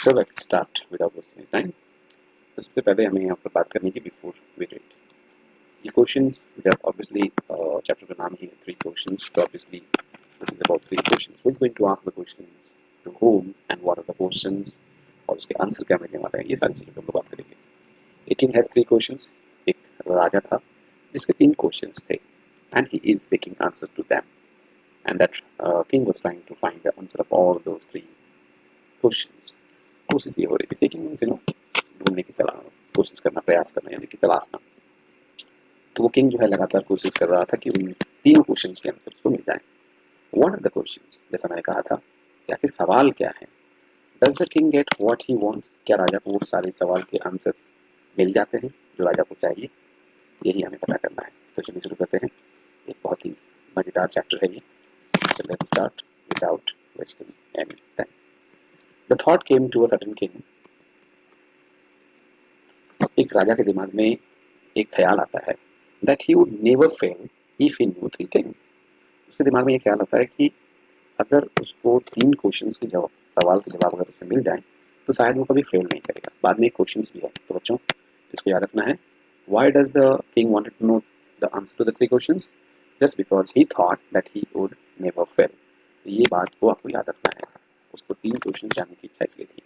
So let's start without wasting time. तो सबसे पहले हमें यहाँ पर बात करनी है बिफोर वी रीड ये क्वेश्चंस. जब ऑब्वियसली चैप्टर का नाम ही है 3 क्वेश्चंस, तो obviously this is about 3 questions. Who is going to ask the questions, to whom and what are the questions, और उसके आंसर क्या मिलने वाला है, ये सारी चीज़ों पर हम लोग बात करेंगे. A king has 3 questions. एक राजा था जिसके 3 क्वेश्चंस थे and he is taking answer to them, and that king was trying to find the answer of all those 3 questions. कोशिश ये हो रही थी, सेकिंग मीन्स ढूंढने की कोशिश करना, प्रयास करना, यानी कि तलाशना. तो वो किंग जो है लगातार कोशिश कर रहा था कि उन 3 क्वेश्चंस के आंसर उसको मिल जाए. व्हाट आर द क्वेश्चंस, जैसा मैंने कहा था कि आखिर सवाल क्या है. Does the king get what he wants, क्या राजा को वो सारे सवाल के आंसर्स मिल जाते हैं जो राजा को चाहिए, यही हमें पता करना है. तो चलिए शुरू करते हैं. एक बहुत ही मज़ेदार चैप्टर है ये. So let's start without wasting any time. The thought came to a certain king. एक राजा के दिमाग में एक ख्याल आता है that he would never fail if he knew 3 things. उसके दिमाग में ये ख्याल आता है कि अगर उसको 3 क्वेश्चंस के जवाब, सवाल के जवाब अगर उसे मिल जाए तो शायद वो कभी फेल नहीं करेगा. बाद में एक क्वेश्चंस भी है, तो बच्चों इसको याद रखना है. Why does the king wanted to know the answer to the 3 questions? Just because he thought that he would never fail. ये बात को आपको याद रखना है. उसको 3 क्वेश्चंस जानने की इच्छा इसलिए थी.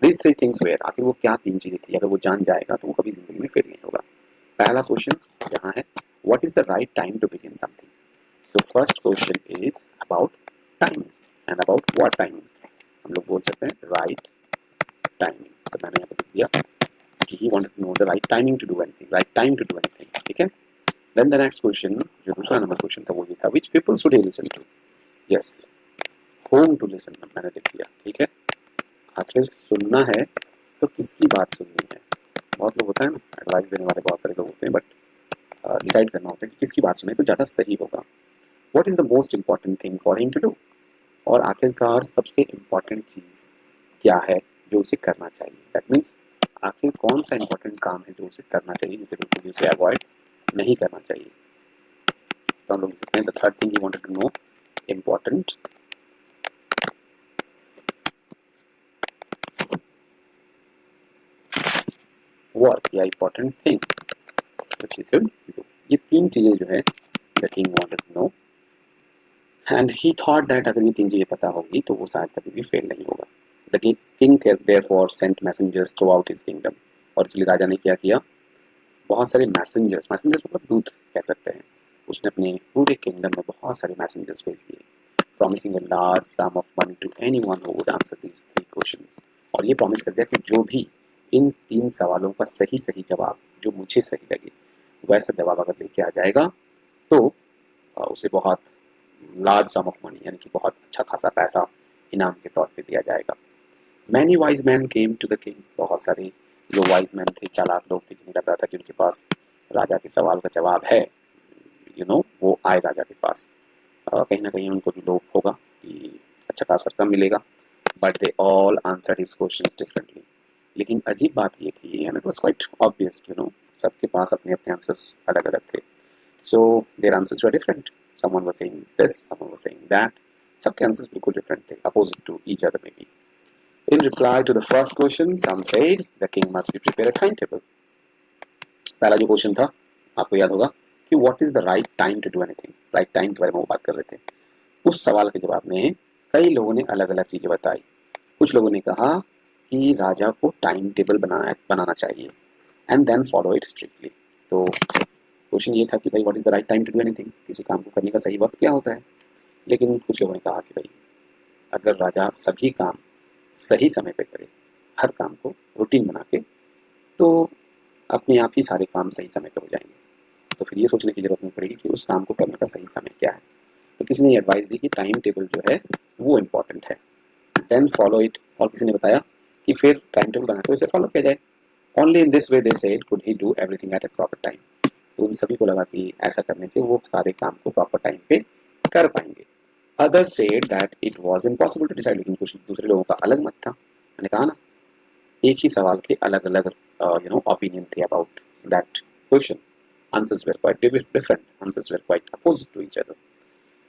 These 3 things were, आखिर वो क्या 3 चीज़ें थी, अगर वो जान जाएगा तो वो कभी जिंदगी में फेल नहीं होगा. पहला क्वेश्चन यहाँ है, what is the right time to begin something? So first question is about timing. And about what timing? हम लोग बोल सकते हैं right timing. तो मैंने यहाँ पे लिख दिया कि he wanted to know the right timing to do anything, right time to do anything. ठीक है. Then the next question, जो दूसरा नंबर क्वेश्चन था वो ये था, which people should he listen to? Yes, whom to listen मैंने लिख दिया. ठीक है. आखिर सुनना है तो किसकी बात सुननी है. बहुत लोग होता है ना, एडवाइस देने वाले बहुत सारे लोग होते हैं, बट डिसाइड करना होता है कि किसकी बात सुने तो ज़्यादा सही होगा. What is the most important thing for him to do? और आखिरकार सबसे इम्पॉर्टेंट चीज़ क्या है जो उसे करना चाहिए. दैट मीन्स आखिर कौन सा इम्पॉर्टेंट काम है जो उसे करना चाहिए, जिसे बिल्कुल उसे अवॉइड नहीं करना चाहिए. तो हम लोग लिख सकते हैं the third thing he wanted to know, important work या important thing which he should do. ये 3 चीज़ें जो है the king wanted to know and he thought that अगर ये 3 चीज़ें पता होगी तो वो शायद कभी भी फेल नहीं होगा. The king therefore sent messengers throughout his kingdom. और इसलिए राजा ने क्या किया, बहुत सारे मैसेंजर्स मतलब दूत कह सकते हैं, उसने अपने पूरे किंगडम में बहुत सारे मैसेंजर्स भेज दिए. Promising a large sum of money to anyone who would answer these 3 questions. और ये प्रॉमिस कर दिया कि जो भी इन 3 सवालों का सही जवाब, जो मुझे सही लगे वैसा जवाब अगर लेके आ जाएगा तो उसे बहुत लार्ज सम ऑफ मनी, यानी कि बहुत अच्छा खासा पैसा इनाम के तौर पे दिया जाएगा. Many wise man came to the king. बहुत सारे जो वाइज मैन थे, चालाक लोग थे, जिन्हें लग रहा था कि उनके पास राजा के सवाल का जवाब है, वो आए राजा के पास. कहीं ना कहीं उनको भी लोभ होगा कि अच्छा खासा रकम मिलेगा. But they all answered his questions differently. लेकिन अजीब बात ये थी, and it was quite obvious, सबके पास अपने अपने आंसर्स अलग अलग थे. So their answers were different. Someone was saying this, someone was saying that. सबके आंसर्स बिल्कुल डिफरेंट थे, opposite to each other maybe. In reply to the first question, some said the king must be prepare a timetable. पहला जो question था आपको याद होगा कि what is the right time to do anything. Right time के बारे में वो बात कर रहे थे. उस सवाल के जवाब में कई लोगों ने अलग अलग चीज़ें बताई. कुछ लोगों ने कहा कि राजा को टाइम टेबल बनाना चाहिए and then follow it strictly. तो क्वेश्चन ये था कि भाई what is the right time to do anything, किसी काम को करने का सही वक्त क्या होता है. लेकिन कुछ लोगों ने कहा कि भाई अगर राजा सभी काम सही समय पे करे, हर काम को रूटीन बना के, तो अपने आप ही सारे काम सही समय पे हो जाएंगे. तो फिर ये सोचने की जरूरत नहीं पड़ेगी कि उस काम को करने का सही समय क्या है. तो किसी ने एडवाइस दी कि टाइम टेबल जो है वो इम्पॉर्टेंट है, देन फॉलो इट. और किसी ने बताया कि फिर टाइम टेबल बना के उसे फॉलो किया जाए. Only in this way they said could he do everything at A proper time. तो उन सभी को लगा कि ऐसा करने से वो सारे काम को प्रॉपर टाइम पे कर पाएंगे. Others said that it was impossible to decide. लेकिन कुछ दूसरे लोगों का अलग मत था. मैंने कहा ना, एक ही सवाल के अलग अलग ओपिनियन थे about that question. Answers were quite different, answers were quite opposite to each other.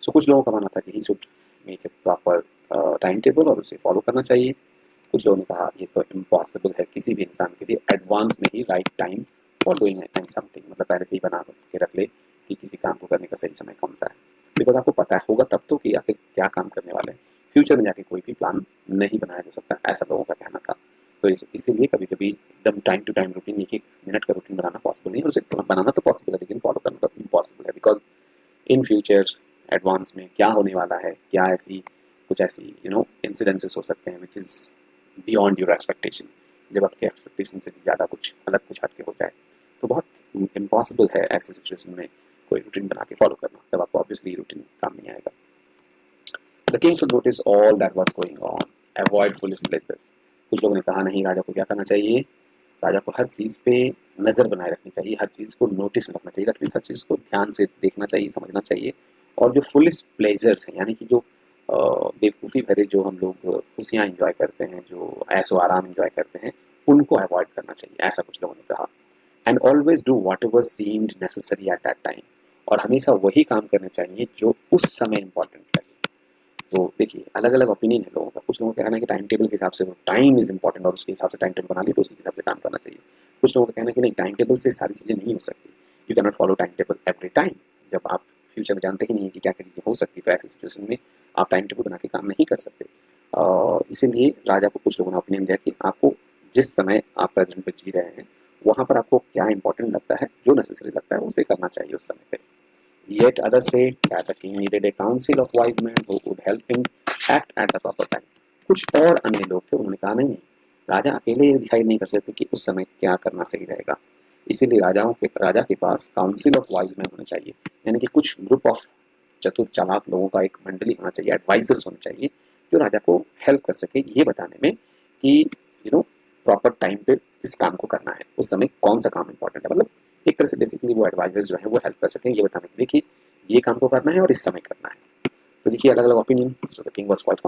So कुछ लोगों का मानना था कि he should make a proper time table और उसे फॉलो करना चाहिए. कुछ लोगों ने कहा ये तो इम्पॉसिबल है किसी भी इंसान के लिए एडवांस में ही right time for doing something, मतलब पहले से ही बना के रख ले कि किसी काम को करने का सही समय कौन सा है, बिकॉज आपको पता होगा तब तो कि आखिर क्या काम करने वाले हैं। फ्यूचर में जाके कोई भी प्लान नहीं बनाया जा सकता, ऐसा लोगों का कहना था। तो इसीलिए कभी कभी एकदम टाइम टू टाइम रूटीन, एक एक मिनट का रूटीन बनाना पॉसिबल नहीं है। उसे बनाना तो पॉसिबल है लेकिन फॉलो करना तो इम्पॉसिबल है, बिकॉज इन फ्यूचर एडवांस में क्या होने वाला है, क्या ऐसी कुछ ऐसी इंसिडेंसेस हो सकते हैं which is beyond your expectation, जब आपके एक्सपेक्टेशन से भी ज़्यादा कुछ अलग कुछ हटके हो जाए, तो बहुत इम्पॉसिबल है ऐसे सिचुएशन में कोई रूटीन बना के फॉलो करना, तब आपको ऑब्वियसली रूटीन काम नहीं आएगा। The king should notice all that was going on, avoid foolish pleasures. कुछ लोगों ने कहा नहीं, राजा को क्या करना चाहिए, राजा को हर चीज़ पे नज़र बनाए रखनी चाहिए, हर चीज़ को नोटिस में रखना चाहिए, दैट मीन्स हर चीज़ को ध्यान से देखना चाहिए, समझना चाहिए। और जो फुलिश प्लेजर्स हैं, यानी कि जो बेवकूफ़ी भरे जो हम लोग खुशियाँ इंजॉय करते हैं, जो ऐशो आराम इंजॉय करते हैं, उनको अवॉइड करना चाहिए, ऐसा कुछ लोगों ने कहा। And always do what ever seemed necessary at that time, और हमेशा वही काम करने चाहिए जो उस समय इंपॉर्टेंट लगे। तो देखिए अलग अलग ओपिनियन है लोगों का, कुछ लोगों का कहना है कि टाइम टेबल के हिसाब से टाइम इज़ इंपॉर्टेंट और उसके हिसाब से टाइम टेबल बना ली तो उसी के हिसाब से काम करना चाहिए। कुछ लोगों का कहना है कि नहीं, टाइम टेबल से सारी चीज़ें नहीं हो सकती, you can not follow time table every time. जब आप फ्यूचर में जानते ही नहीं है कि क्या क्या चीज़ें हो सकती है, तो ऐसी सिचुएशन में आप टाइम टेबल बना के काम नहीं कर सकते। इसीलिए राजा को कुछ लोगों ने ओपिनियन दिया कि आपको जिस समय आप प्रेजेंट पे जी रहे हैं वहाँ पर आपको क्या इंपॉर्टेंट लगता है, जो नेसेसरी लगता है उसे करना चाहिए उस समय पे। Yet others say that the king needed a council of wise men who would help him act at the proper time. कुछ और अन्य लोग थे, उन्होंने कहा नहीं, राजा अकेले ये डिसाइड नहीं कर सकते कि उस समय क्या करना सही रहेगा, इसीलिए राजा के पास काउंसिल ऑफ वाइज मैन होने चाहिए, यानी कि कुछ ग्रुप ऑफ चतुर चालाक लोगों का एक मंडली होना चाहिए, एडवाइजर्स होने चाहिए जो राजा को हेल्प कर सके ये बताने में कि प्रॉपर टाइम पे किस काम को करना है, उस समय कौन सा काम इंपॉर्टेंट है। मतलब एक तरह से बेसिकली वो एडवाइजर्स जो है वो हेल्प कर सकें ये बताने के लिए कि ये काम को करना है और इस समय करना है। तो देखिए अलग अलग opinion, so the king was quite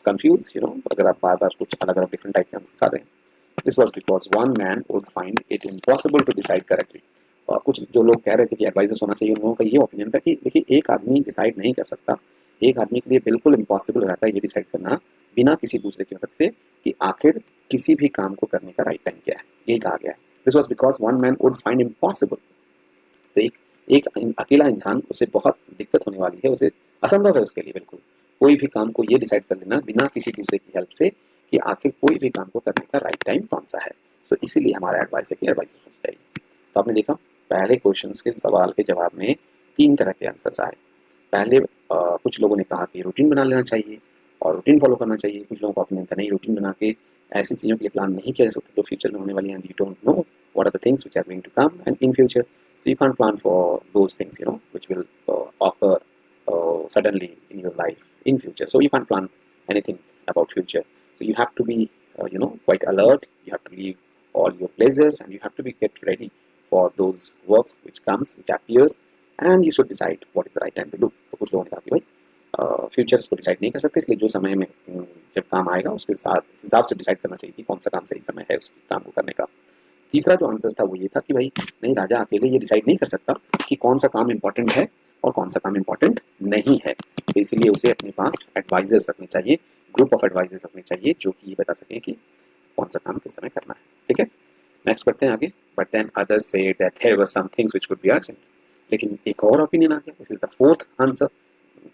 confused अगर आप बार बार कुछ अलग अलग डिफरेंट टाइप के आंसर आ रहे हैं। This was because one man would find it impossible to decide correctly. और कुछ जो लोग कह रहे थे कि एडवाइजर्स होना चाहिए, उन लोगों का ये ओपिनियन था कि देखिए एक आदमी डिसाइड नहीं कर सकता, एक आदमी के लिए बिल्कुल इम्पॉसिबल हो जाता है ये डिसाइड करना बिना किसी दूसरे की मदद से कि आखिर किसी भी काम को करने का राइट टाइम क्या है, ये कहा गया है। This was because one man would find impossible, तो एक अकेला इंसान, उसे बहुत दिक्कत होने वाली है, उसे असंभव है उसके लिए बिल्कुल कोई भी काम को ये डिसाइड कर लेना बिना किसी दूसरे की हेल्प से कि आखिर कोई भी काम को करने का राइट टाइम कौन सा है। तो इसीलिए हमारा एडवाइस है कि एडवाइस होना चाहिए। तो आपने देखा पहले क्वेश्चन के सवाल के जवाब में 3 तरह के आंसर्स आए। पहले कुछ लोगों ने कहा कि रूटीन बना लेना चाहिए और रूटीन फॉलो करना चाहिए, कुछ लोगों का ओपिनियन था नहीं, रूटीन बना के ऐसी चीज़ों के लिए प्लान नहीं किया जा सकता जो फ्यूचर में होने वाली हैं, you don't know what are the things which are going to come and in future, so you can't plan for those things which will occur suddenly in your life in future, so you can't plan anything about future, so you have to be quite alert, you have to leave all your pleasures and you have to be get ready for those works which comes which appears and you should decide what is the right time to do। तो कुछ लोगों ने कहा कि भाई futures को decide नहीं कर सकते, इसलिए जो समय में जब काम आएगा उसके साथ हिसाब से डिसाइड करना चाहिए कि कौन सा काम सही समय है उस काम को करने का। तीसरा जो आंसर था वो ये था कि भाई नहीं, राजा अकेले ये डिसाइड नहीं कर सकता कि कौन सा काम इंपॉर्टेंट है और कौन सा काम इंपॉर्टेंट नहीं है, तो इसलिए उसे अपने पास एडवाइजर्स रखने चाहिए, ग्रुप ऑफ एडवाइजर्स रखने चाहिए जो कि ये बता सकें कि कौन सा काम किस समय करना है। ठीक है, नेक्स्ट बढ़ते हैं आगे। But then others say that there were some things which could be urgent, लेकिन एक और ओपिनियन आ गया। This is the fourth answer,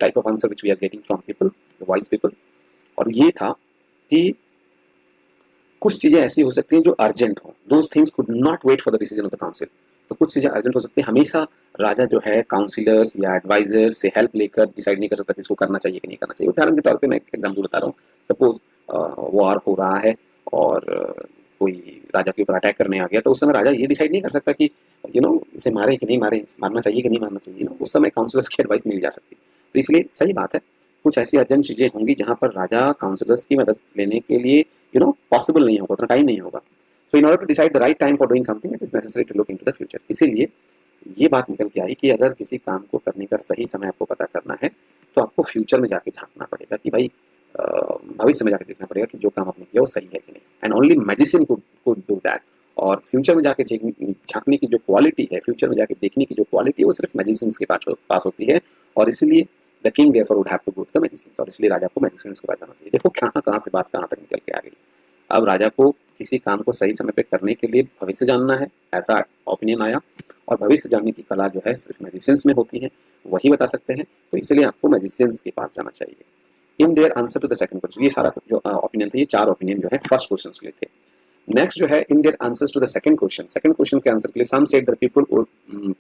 type of answer which we are getting from people, the wise people, और ये था कि कुछ चीज़ें ऐसी हो सकती हैं जो अर्जेंट हो, those things could not wait for the decision of the council. तो कुछ चीज़ें अर्जेंट हो सकती हैं, हमेशा राजा जो है काउंसिलर्स या एडवाइजर्स से हेल्प लेकर डिसाइड नहीं कर सकता कि इसको करना चाहिए कि नहीं करना चाहिए। उदाहरण के तौर पे मैं एक एग्जाम्पल बता रहा हूँ, सपोज वॉर हो रहा है और कोई राजा के ऊपर अटैक करने आ गया, तो उस समय राजा ये डिसाइड नहीं कर सकता कि इसे मारे कि नहीं मारे, मारना चाहिए कि नहीं मारना चाहिए, उस समय काउंसिलर्स की एडवाइस मिल जा सकती। तो इसलिए सही बात है, कुछ ऐसी अर्जेंट चीज़ें होंगी जहाँ पर राजा काउंसिलर्स की मदद लेने के लिए पॉसिबल नहीं होगा, उतना टाइम नहीं होगा। So in order to decide the right time for doing something it is necessary to look into the future. इसीलिए ये बात निकल के आई कि अगर किसी काम को करने का सही समय आपको पता करना है तो आपको फ्यूचर में जाके झांकना पड़ेगा कि भाई भविष्य में जाके देखना पड़ेगा कि जो काम आपने किया वो सही है कि नहीं, and only magician could do that. और फ्यूचर में जाके झांकने की जो क्वालिटी है, फ्यूचर में जाके देखने की जो क्वालिटी है, वो सिर्फ मैजिशियंस के पास होती है, और इसीलिए the king therefore would have to go to the magicians, और इसलिए राजा को मैजिशियंस के पास जाना चाहिए। देखो कहाँ से बात कहाँ तक निकल के आ गई। अब राजा को किसी काम को सही समय पे करने के लिए भविष्य जानना है, ऐसा ओपिनियन आया। और भविष्य जानने की कला जो है सिर्फ मैजिशियंस में होती है, वही बता सकते हैं, तो इसलिए आपको मैजिशियंस के पास जाना चाहिए। In their answer to the second question, ये सारा जो ओपिनियन थे, ये 4 ओपिनियन जो है फर्स्ट क्वेश्चन के लिए थे। नेक्स्ट जो है in their answers to the second question के आंसर के लिए some said the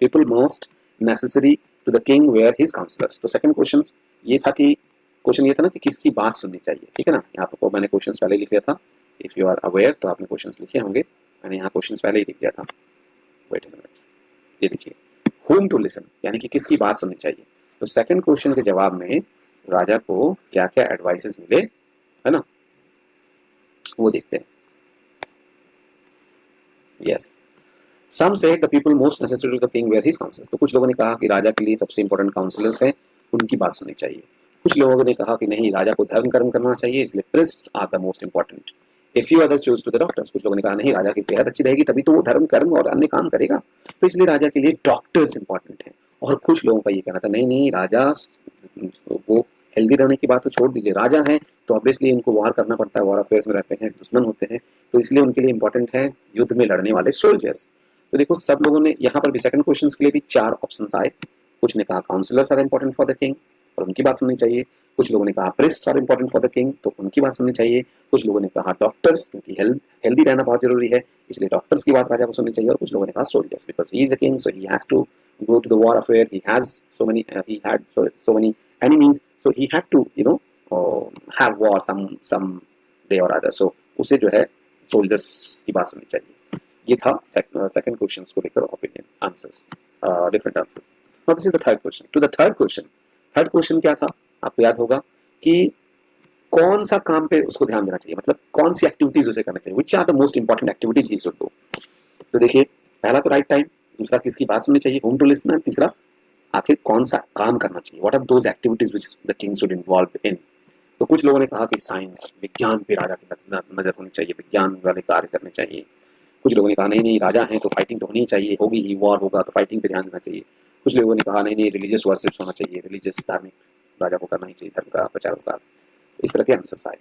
people most necessary to the king were his counsellors. तो सेकंड क्वेश्चन ये था कि क्वेश्चन ये था ना कि किसकी बात सुननी चाहिए, ठीक है ना। यहाँ पर मैंने क्वेश्चन पहले लिख लिया था, इफ यू आर अवेयर, तो आपने क्वेश्चन लिखे होंगे, मैंने यहाँ क्वेश्चन पहले ही लिख दिया था। वेट अ मिनट, ये देखिए, whom to listen, यानी कि किसकी बात सुननी चाहिए। तो सेकंड क्वेश्चन के जवाब में राजा को क्या क्या एडवाइसेस मिले, है ना, वो देखते हैं। Yes, some said the people most necessary to the king were his counsellors. तो कुछ लोगों ने कहा कि राजा के लिए सबसे इंपॉर्टेंट काउंसलर्स हैं, उनकी बात सुननी चाहिए। कुछ लोगों ने कहा कि नहीं, राजा को धर्म कर्म करना चाहिए, इसलिए priests are the most important. A few other choose to the doctors. कुछ लोगों ने कहा नहीं, राजा की सेहत अच्छी रहेगी तभी तो वो धर्म कर्म और अन्य काम करेगा, तो इसलिए राजा के लिए डॉक्टर्स इंपॉर्टेंट है। और कुछ लोगों का ये कहना था नहीं नहीं, राजा वो हेल्दी रहने की बात तो छोड़ दीजिए, राजा हैं तो ऑब्वियसली इनको वार करना पड़ता है, वार अफेयर्स में रहते हैं, दुश्मन होते हैं, तो इसलिए उनके लिए इंपॉर्टेंट है युद्ध में लड़ने वाले सोल्जर्स। तो देखो सब लोगों ने यहाँ पर भी सेकंड क्वेश्चन के लिए भी 4 ऑप्शन आए। कुछ ने कहा counsellors are important for the king और उनकी बात सुननी चाहिए। कुछ लोगों ने कहा priests are important for the king, तो उनकी बात सुननी चाहिए। कुछ लोगों ने कहा डॉक्टर्स, क्योंकि हेल्दी रहना बहुत जरूरी है, इसलिए डॉक्टर्स की बात राजा को सुननी चाहिए। और कुछ लोगों ने कहा soldiers, because he is the king, so he has to go to the war affair, he had so many enemies, so he had to have war some day or other, so उसे जो है soldiers की बात सुननी चाहिए। ये था second question को लेकर opinion answers, different answers. Now this is the third question. To the third question क्या था, आपको याद होगा कि कौन सा काम पे उसको ध्यान देना चाहिए, मतलब कौन सी एक्टिविटीज उसे करना चाहिए, which are the most important activities he should do. तो देखिए, पहला तो राइट टाइम, दूसरा किसकी बात सुननी चाहिए, होम टू लिसन, तीसरा आखिर कौन सा काम करना चाहिए, what are those activities which the king should involve in. तो कुछ लोगों ने कहा कि साइंस, विज्ञान पे राजा की नजर होनी चाहिए, विज्ञान वाले कार्य करने चाहिए। कुछ लोगों ने कहा नहीं नहीं, राजा हैं तो फाइटिंग तो होनी चाहिए, होगी ही, वॉर होगा तो फाइटिंग पे ध्यान देना चाहिए। कुछ लोगों ने कहा नहीं नहीं, रिलीजियस वर्शिप होना चाहिए, रिलीजियस धार्मिक राजा को करना ही चाहिए, धर्म का प्रचार प्रसार। इस तरह के आंसर्स आए।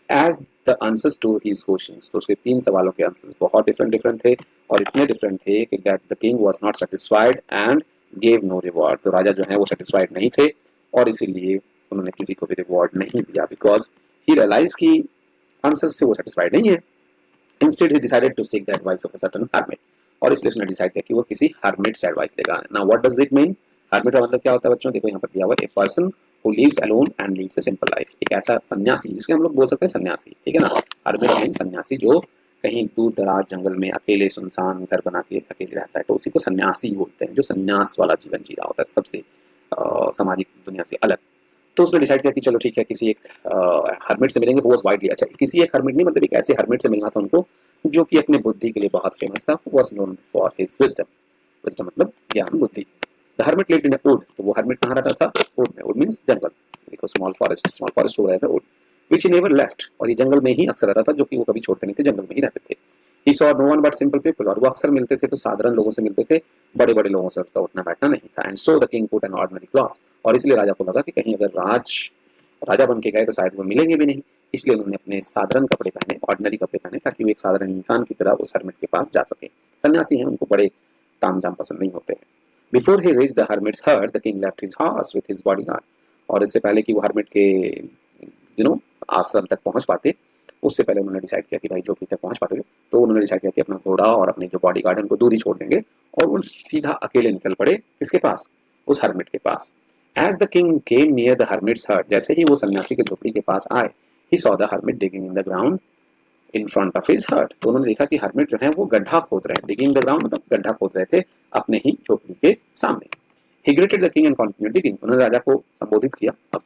As the answers to his questions, तो उसके 3 सवालों के आंसर्स बहुत डिफरेंट थे और इतने डिफरेंट थे कि that the king was not satisfied and gave no reward. तो राजा जो है वो सेटिस्फाइड नहीं थे और इसीलिए उन्होंने किसी को भी रिवॉर्ड नहीं दिया, बिकॉज ही रियलाइज कि आंसर्स से वो सेटिस्फाइड नहीं है। Instead he decided to seek the advice of a certain hermit, और इसलिए उसने डिसाइड किया कि वो किसी हर्मिट से एडवाइस लेगा। Now what does it mean, hermit का मतलब क्या होता है बच्चों, देखो यहाँ पर दिया हुआ है, a person who lives alone and leads a simple life। एक ऐसा सन्यासी, जिसके हम लोग बोल सकते हैं सन्यासी, ठीक है ना। हर्मिट मीन सन्यासी, जो कहीं दूर दराज जंगल में अकेले सुनसान घर बना के अकेले रहता है, तो उसी को सन्यासी बोलते हैं, जो सन्यास वाला जीवन जी रहा होता है, सबसे सामाजिक दुनिया से अलग। तो उसने डिसाइड किया कि चलो ठीक है, किसी एक हर्मिट से मिलेंगे। was widely, अच्छा किसी एक हर्मिट नहीं, मतलब एक ऐसे हर्मिट से मिलना था उनको जो कि अपने बुद्धि के लिए बहुत फेमस था, was known for his wisdom। wisdom मतलब ज्ञान, बुद्धि। The hermit lived in a wood, तो वो hermit कहाँ रहता था, wood में। wood means जंगल, देखो small forest हो रहा था wood, which he never left, और ये जंगल में ही अक्सर रहता था, जो कि वो कभी छोड़ते नहीं थे, जंगल में ही रहते थे। He saw no one but simple people, और वो अक्सर मिलते थे तो साधारण लोगों से मिलते थे, बड़े बड़े लोगों से उसका उठना बैठना नहीं था। And so the king put an ordinary clause, और इसलिए राजा को लगा कि कहीं अगर राजा बन के गए तो शायद वो मिलेंगे भी नहीं, इसलिए उन्होंने अपने साधारण कपड़े पहने, ऑर्डिनरी कपड़े पहने, ताकि वो एक साधारण इंसान की तरह उस हर्मिट के पास जा सके। सन्यासी हैं, उनको बड़े तामझाम पसंद नहीं होते हैं। Before he reached the hermit's hut, the king left his horse with his bodyguard, और इससे पहले कि वो हर्मिट के आश्रम तक पहुंच पाते, उससे पहले उन्होंने डिसाइड किया कि भाई झोपड़ी तक पहुंच पाते, तो उन्होंने डिसाइड किया कि अपना घोड़ा और अपने जो बॉडीगार्ड है उनको दूर ही छोड़ देंगे और वो सीधा अकेले निकल पड़े किसके पास, उस हर्मिट के पास। As the king came near the hermit's hut, जैसे ही वो सन्यासी के झोपड़ी के पास आए, he saw the hermit digging in the ground in front of his hut, तो उन्होंने देखा कि हर्मिट जो है वो गड्ढा खोद रहे हैं। digging the ground मतलब गड्ढा खोद रहे थे अपने ही झोपड़ी के सामने। He greeted the king and continued digging, उन्होंने राजा को संबोधित किया। अब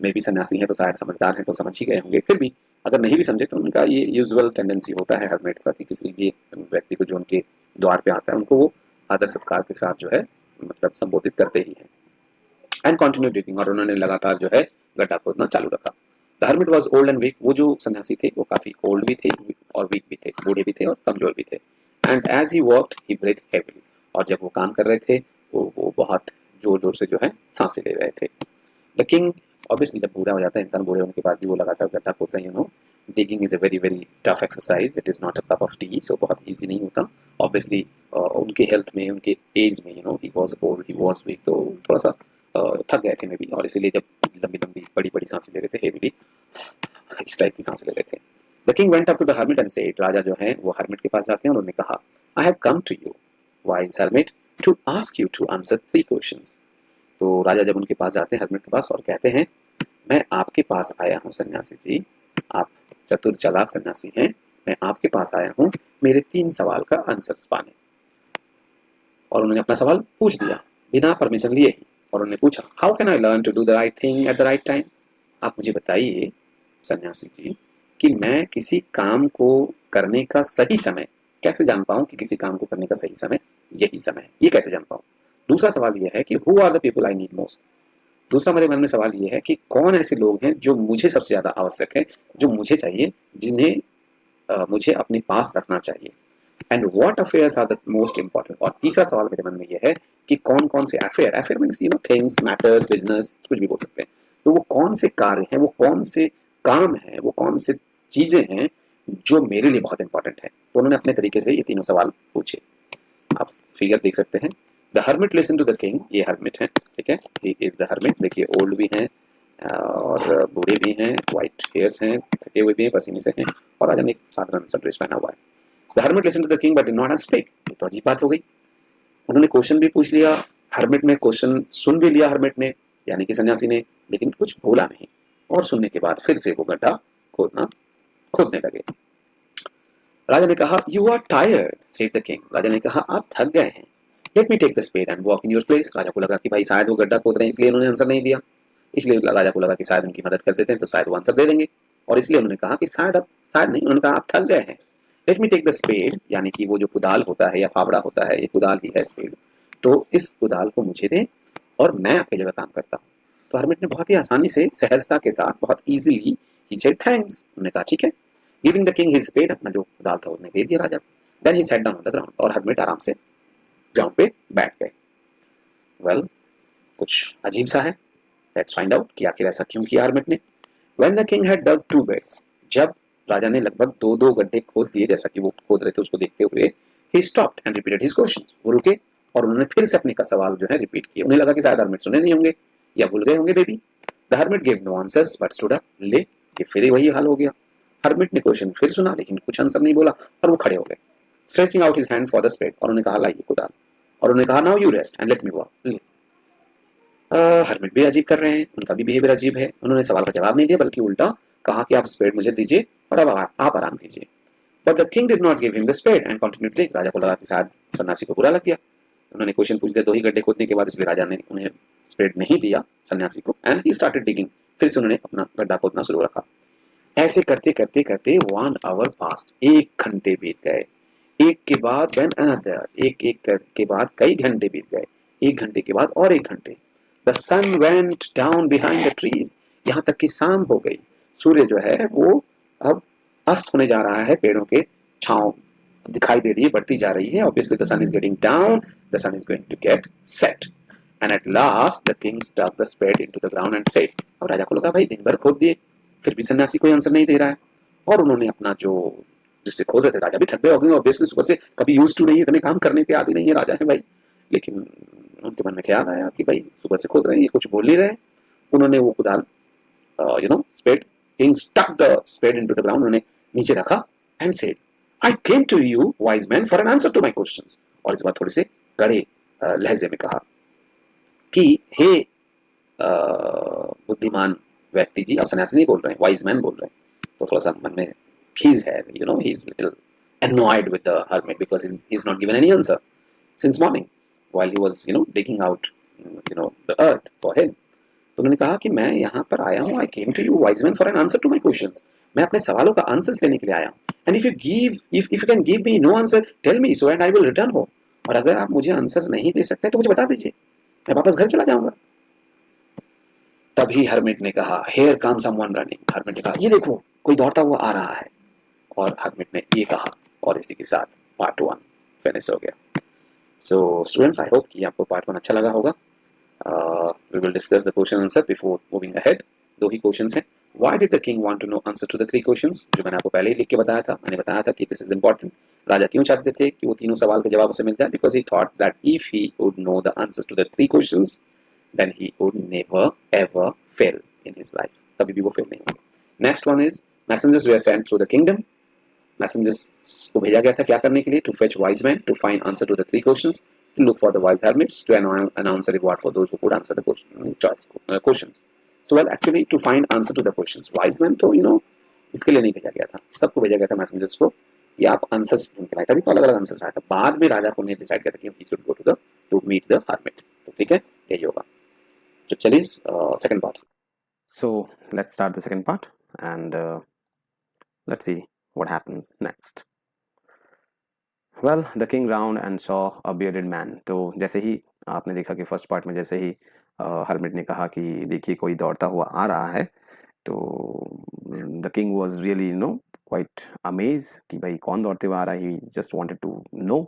मे भी सन्यासी हैं तो शायद समझदार हैं तो समझ ही गए होंगे, फिर भी अगर नहीं भी समझे तो उनका ये यूजुअल टेंडेंसी होता है हर्मिट्स का कि किसी भी व्यक्ति को जो उनके द्वार पे आता है उनको वो आदर सत्कार के साथ जो है मतलब संबोधित करते ही हैं। एंड कंटिन्यू डिगिंग, और उन्होंने लगातार जो है गड्ढा खोदना चालू रखा। The hermit was old and weak, वो जो सन्यासी थे वो काफी ओल्ड भी थे और वीक भी थे, बूढ़े भी थे और कमजोर भी थे। And as he worked he breathe heavily, और जब वो काम कर रहे थे वो बहुत जोर जोर से जो है सांसें ले रहे थे। द किंग, ऑब्वियसली जब बूढ़ा हो जाता है इंसान, बूढ़े होने के बाद भी वो लगातार गड्ढा खोद रहे हैं, digging is a very very tough exercise, it is not a cup of tea, so बहुत ईजी नहीं होता ऑब्वियसली। उनके हेल्थ में, उनके एज में, he was old, he was weak, तो थोड़ा सा थक गए थे मे बी, और इसीलिए जब लंबी लंबी बड़ी बड़ी सांसें ले रहे थे, हेवीली इस टाइप की सांसें ले रहे थे। The king went up to the hermit and said, राजा जो है वो हर्मिट के पास जाते हैं और उन्होंने कहा, I have come to you wise hermit to ask you to answer 3 questions. तो राजा जब उनके पास जाते हैं हर्मिट के पास और कहते हैं, मैं आपके पास आया हूँ सन्यासी जी, आप चतुर चालाक सन्यासी हैं, मैं आपके पास आया हूँ मेरे 3 सवाल का आंसर्स पाने। और उन्होंने अपना सवाल पूछ दिया बिना परमिशन लिए ही, और उन्होंने पूछा, how can I learn to do the right thing at the right time. आप मुझे बताइए सन्यासी जी कि मैं किसी काम को करने का सही समय कैसे जान पाऊं, कि किसी काम को करने का सही समय यही समय है, ये कैसे जान पाऊं। दूसरा सवाल ये है कि who are the people I need most. दूसरा मेरे मन में सवाल ये है कि कौन ऐसे लोग हैं जो मुझे सबसे ज़्यादा आवश्यक है, जो मुझे चाहिए, जिन्हें मुझे अपने पास रखना चाहिए। And what affairs are the most important. और तीसरा सवाल मेरे मन में ये है कि कौन कौन से affair, affair means things, matters, business, कुछ भी बोल सकते हैं, तो वो कौन से कार्य हैं, वो कौन से काम हैं, वो कौन से चीज़ें हैं जो मेरे लिए बहुत इंपॉर्टेंट है। तो उन्होंने अपने तरीके से ये तीनों सवाल पूछे। आप फिगर देख सकते हैं। The hermit listen to the king, ये हर्मिट है, ठीक है, ही इज द हर्मिट। देखिए ओल्ड भी हैं और बूढ़े भी हैं, वाइट हेयर्स हैं, थके हुए भी हैं, पसीने से हैं, और राजा ने एक साधारण सा ड्रेस पहना हुआ है। The hermit listen to the king but did not speak. ये तो अजीब बात हो गई, उन्होंने क्वेश्चन भी पूछ लिया, हर्मिट ने क्वेश्चन सुन भी लिया, हर्मिट ने यानी कि सन्यासी ने, लेकिन कुछ बोला नहीं। और सुनने के बाद फिर से वो गड्ढा खोदने लगे। राजा ने कहा, you are tired said the king. राजा ने कहा, आप थक गए हैं, let me take the spade and walk in your place. राजा को लगा कि भाई शायद वो गड्ढा खोद रहे हैं, इसलिए उन्होंने आंसर नहीं दिया। इसलिए राजा को लगा कि शायद उनकी मदद कर देते हैं तो शायद वो आंसर दे देंगे, और इसलिए उन्होंने कहा कि शायद नहीं, उन्होंने कहा आप थक गए हैं, let me take the spade, यानी कि वो जो कुदाल होता है या फावड़ा होता है, ये कुदाल ही है स्पेड, तो इस कुदाल को मुझे दें और मैं आपकी जगह काम करता हूँ। तो हर्मिट ने बहुत ही आसानी से, सहजता के साथ, बहुत ईजिली ही सेड थैंक्स। उन्होंने कहा ठीक है। Giving the king his spade, अपना जो कुदाल था उन्हें दे दिया राजा को। Then he sat down on the ground, और हर्मिट आराम से ग्राउंड पे बैठ गए। वेल, कुछ अजीब सा है, लेट्स फाइंड आउट कि आखिर ऐसा क्यों किया हर्मिट ने। When the king had dug 2 beds, जब राजा ने लगभग 2-2 गड्ढे खोद दिए, जैसा कि वो खोद रहे थे उसको देखते हुए, he stopped and repeated his question. वो रुके और उन्होंने फिर से अपने का सवाल जो है रिपीट किए। उन्हें लगा कि शायद हर्मिट सुने नहीं होंगे या भूल गए होंगे baby. The hermit give no answers but stood up. ले, ये फिर वही हाल हो गया। हर्मिट ने क्वेश्चन फिर सुना लेकिन कुछ आंसर नहीं बोला, और वो खड़े हो गए, stretching out his hand for the spade, और उन्होंने कहा लाइए कुदाल, और उन्होंने कहा now you rest and let me walk. Hermit भी अजीब कर रहे हैं, उनका भी बिहेवियर अजीब है। उन्होंने सवाल का जवाब नहीं दिया बल्कि उल्टा कहा कि आप स्पेड मुझे दीजिए और अब आप आराम कीजिए। But the king did not give him the spade and continued to. राजा को लगा कि शायद सन्यासी को बुरा लग गया, उन्होंने क्वेश्चन पूछ दिया 2 ही गड्ढे खोदने के बाद, इसलिए राजा ने उन्हें स्पेड नहीं दिया सन्यासी को, एंड ही स्टार्टेड डिगिंग। फिर से उन्होंने अपना गड्ढा खोदना शुरू रखा। ऐसे करते करते करते 1 आवर पास्ट, 1 घंटे बीत गए। एक के बाद देन अनदर, एक के बाद कई घंटे बीत गए, 1 घंटे के बाद और 1 घंटे। The sun went down behind the trees, यहाँ तक कि शाम हो गई। सूर्य जो है वो अब अस्त होने जा रहा है, पेड़ों के छांव दिखाई दे रही है, बढ़ती जा रही है। Obviously the sun is getting down, the sun is going to get set, and at last the king stuck the spade into the ground and said. और राजा को लगा भाई दिन भर खोद दिए, फिर भी सन्यासी कोई आंसर नहीं दे रहा है, और उन्होंने अपना जो जिससे खोद रहे थे, राजा भी थक गए होंगे ऑब्वियसली, सुबह से कभी यूज टू नहीं है, इतने काम करने के आदि नहीं है राजा है भाई। लेकिन उनके मन में ख्याल आया कि भाई सुबह से खोद रहे हैं, ये कुछ बोल नहीं रहे। उन्होंने वो कुदाल spade, king stuck the spade into the ground, उन्होंने नीचे रखा and said I came to you wise man for an answer to my questions. और इस बार थोड़े से कड़े लहजे में कहा कि हे बुद्धिमान व्यक्ति जी, आप सन्यासी नहीं बोल रहे हैं, वाइज मैन बोल रहे हैं। तो थोड़ा सा मन में खीज है, he is little annoyed with the hermit because he's not given any answer since morning while he was digging out the earth for him. तो उन्होंने कहा कि मैं यहाँ पर आया हूँ, I came to you wise man for an answer to my questions. मैं अपने सवालों का आंसर्स लेने के लिए आया हूँ। And if you can give me no answer, tell me so and I will return home. और अगर आप मुझे आंसर्स नहीं दे सकते तो मुझे बता दीजिए, मैं वापस घर चला जाऊंगा। तभी हर्मिट ने कहा, Here comes someone running. Hermit ने कहा, ये देखो कोई दौड़ता हुआ आ रहा है। और हर्मिट ने ये कहा, और इसी के साथ पार्ट 1 फिनिश हो गया। सो स्टूडेंट्स, आई होप कि आपको पार्ट 1 अच्छा लगा होगा। We will discuss the question answer before moving ahead. 2 ही क्वेश्चंस हैं, Why did the king want to know answer to the three questions? जो मैंने आपको पहले ही लिख के बताया था, मैंने बताया था कि this is important. राजा क्यों चाहते थे कि वो तीनों सवाल के जवाब उसे मिल जाए? Because he thought that if he would know the answers to the three questions, then he would never ever fail in his life. कभी भी वो fail नहीं होंगे. Next one is messengers were sent through the kingdom. Messengers को भेजा गया था क्या करने के लिए? To fetch wise men, to find answer to the three questions, to look for the wise hermits, to announce a reward for those who could answer the questions. So well, actually to find answer to the questions. Wise men तो इसके लिए नहीं भेजा गया था, सबको भेजा गया था मैसेंजर्स को कि आप आंसर्स ढूंढ के लाए. तभी तो अलग अलग आंसर्स आया था. बाद में राजा को ने डिसाइड किया था कि he should go to meet the hermit. तो ठीक है, यही होगा. तो चलिए second part. So let's start the second part and let's see what happens next. Well, the king round and saw a bearded man. तो जैसे ही आपने देखा कि फर्स्ट पार्ट में जैसे ही हर्मिट ने कहा कि देखिए कोई दौड़ता हुआ आ रहा है, तो the king was really quite amaze कि भाई कौन दौड़ते हुए आ रहा है. He just wanted to know.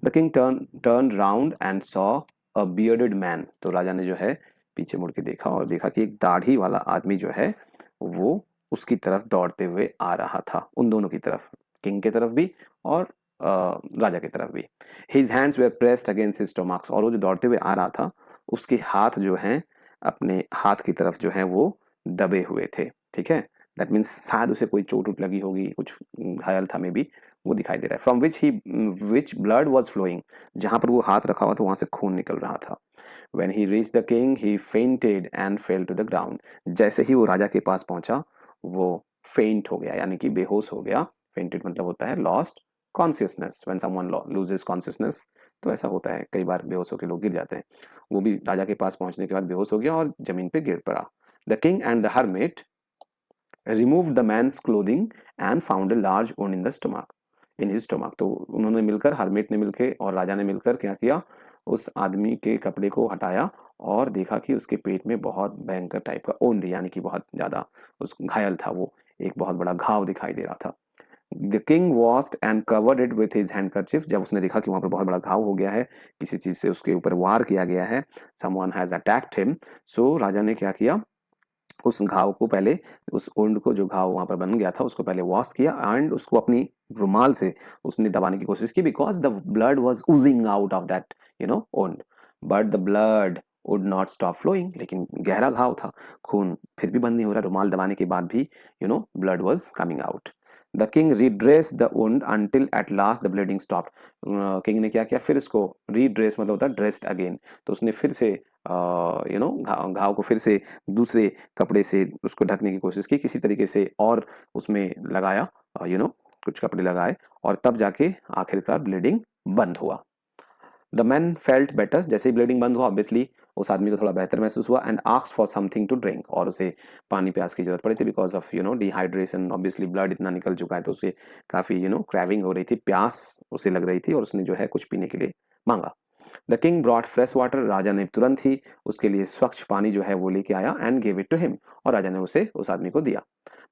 The king turn round and saw a bearded man. तो राजा ने जो है पीछे मुड़ के देखा और देखा कि एक दाढ़ी वाला आदमी जो है वो उसकी तरफ दौड़ते हुए आ रहा था. उन दोनों की तरफ, किंग की तरफ भी और राजा की तरफ भी. His hands were pressed against his stomachs. और वो जो दौड़ते हुए आ रहा था उसके हाथ जो हैं अपने हाथ की तरफ जो है वो दबे हुए थे. ठीक है, दैट मीन्स शायद उसे कोई चोट उट लगी होगी, कुछ घायल था मे बी, वो दिखाई दे रहा है. From which blood was flowing. जहां पर वो हाथ रखा हुआ था वहां से खून निकल रहा था. When he reached the king, he fainted and fell to the ground. जैसे ही वो राजा के पास पहुंचा वो फेंट हो गया, यानी कि बेहोश हो गया. फेंटेड मतलब होता है lost consciousness. When someone loses consciousness, तो ऐसा होता है, कई बार बेहोश होकर लोग गिर जाते हैं. वो भी राजा के पास पहुंचने के बाद बेहोश हो गया और जमीन पे गिर पड़ा. The king and the hermit removed the man's clothing and found a large wound in the stomach, in his stomach. तो उन्होंने मिलकर, हर्मिट ने मिलकर और राजा ने मिलकर क्या किया, उस आदमी के कपड़े को हटाया और देखा कि उसके पेट में बहुत भयंकर टाइप का ओंड, यानी कि बहुत ज्यादा उस घायल था वो, एक बहुत बड़ा घाव दिखाई दे रहा था. The king washed and covered it with his handkerchief. जब उसने देखा कि वहां पर बहुत बड़ा घाव हो गया है, किसी चीज से उसके ऊपर वार किया गया है, समवन हैज अटैक्ड हिम, सो राजा ने क्या किया, उस घाव को पहले, उस ओंड को जो घाव वहां पर बन गया था उसको पहले वॉश किया एंड उसको अपनी रुमाल से उसने दबाने की कोशिश की, because the blood was oozing out of that wound. But the blood would not stop flowing. लेकिन गहरा घाव था, खून फिर भी बंद नहीं हो रहा, रुमाल दबाने के बाद भी blood was coming out. The king redress the wound until at last the bleeding stopped. King ने क्या किया, फिर इसको रीड्रेस मतलब होता है ड्रेस्ड अगेन, तो उसने फिर से घाव को फिर से दूसरे कपड़े से उसको ढकने की कोशिश की किसी तरीके से, और उसमें लगाया कुछ कपड़े लगाए, और तब जाके आखिरकार ब्लीडिंग बंद हुआ. The man felt better. जैसे ही ब्लीडिंग बंद हुआ ऑब्वियसली उस आदमी को थोड़ा बेहतर महसूस हुआ. And asked for something to drink. और उसे पानी प्यास की जरूरत पड़ी थी, because of dehydration. Obviously blood इतना निकल चुका है तो उसे काफी क्रैविंग हो रही थी, प्यास उसे लग रही थी, और उसने जो है कुछ पीने के लिए मांगा. The king brought fresh water. राजा ने तुरंत ही उसके लिए स्वच्छ पानी जो है वो लेके आया and gave it to him. और राजा ने उसे उस आदमी को दिया.